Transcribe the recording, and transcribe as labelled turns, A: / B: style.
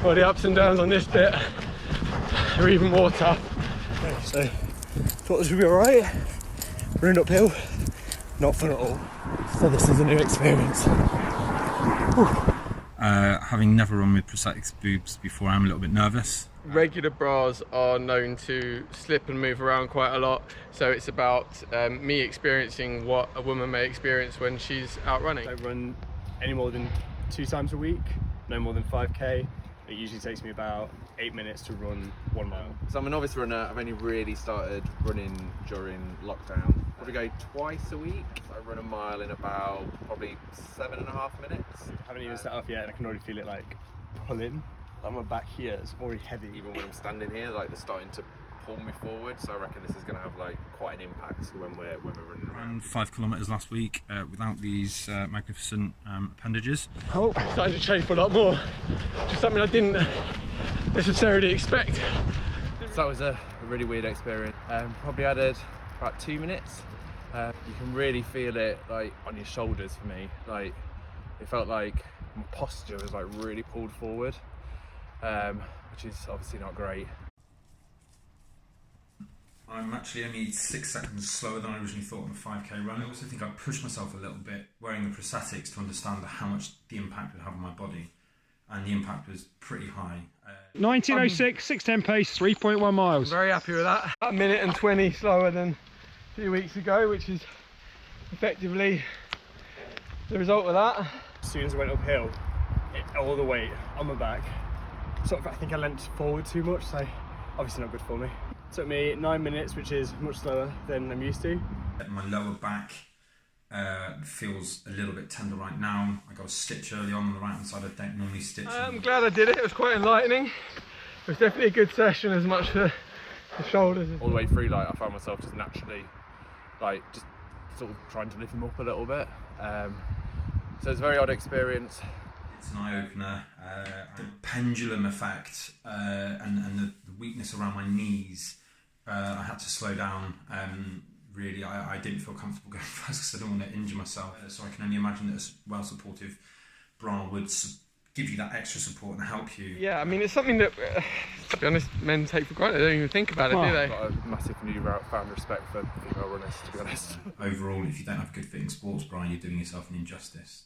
A: Well, the ups and downs on this bit are even more tough.
B: Okay, so thought this would be alright. Running uphill, not fun at all. So this is a new experience.
C: Having never run with prosthetics boobs before, I'm a little bit nervous.
A: Regular bras are known to slip and move around quite a lot, so it's about me experiencing what a woman may experience when she's out running.
B: I don't run any more than 2 times a week, no more than 5k. It usually takes me about 8 minutes to run 1 mile.
D: So I'm a novice runner. I've only really started running during lockdown. Probably go twice a week. So I run a mile in about probably 7.5 minutes.
B: I haven't even set off yet and I can already feel it like pulling. Like my back here is already heavy.
D: Even when I'm standing here, like they're starting to pull me forward. So I reckon this is going to have like quite an impact when we're running around.
C: Ran 5 kilometres last week without these magnificent appendages.
A: Oh, I'm starting to chafe a lot more. Just something I didn't necessarily expect.
D: So that was a really weird experience. Probably added about 2 minutes. You can really feel it like on your shoulders for me. Like it felt like my posture was like really pulled forward, which is obviously not great.
C: I'm actually only 6 seconds slower than I originally thought on a 5k run. I also think I pushed myself a little bit wearing the prosthetics to understand how much the impact would have on my body, and the impact was pretty high.
E: 1906, 6:10 pace, 3.1 miles.
A: Very happy with that. A minute and 20 slower than a few weeks ago, which is effectively the result of that.
B: As soon as I went uphill, all the weight on my back. Sort of, I think I leant forward too much, so obviously not good for me. It took me 9 minutes, which is much slower than I'm used to.
C: My lower back feels a little bit tender right now. I got a stitch early on the right hand side. I don't normally stitch.
A: I'm glad I did it. It was quite enlightening. It was definitely a good session, as much for the shoulders.
D: All the way through, like I found myself just naturally, like just sort of trying to lift them up a little bit. So it's a very odd experience.
C: It's an eye-opener. The pendulum effect and the weakness around my knees, I had to slow down. Really, I didn't feel comfortable going fast because I don't want to injure myself. So I can only imagine that a well-supportive bra would give you that extra support and help you.
A: Yeah, I mean, it's something that, to be honest, men take for granted. They don't even think about it, do they?
D: I've got a massive newfound respect for female runners, to be honest.
C: Overall, if you don't have a good fitting sports bra, you're doing yourself an injustice.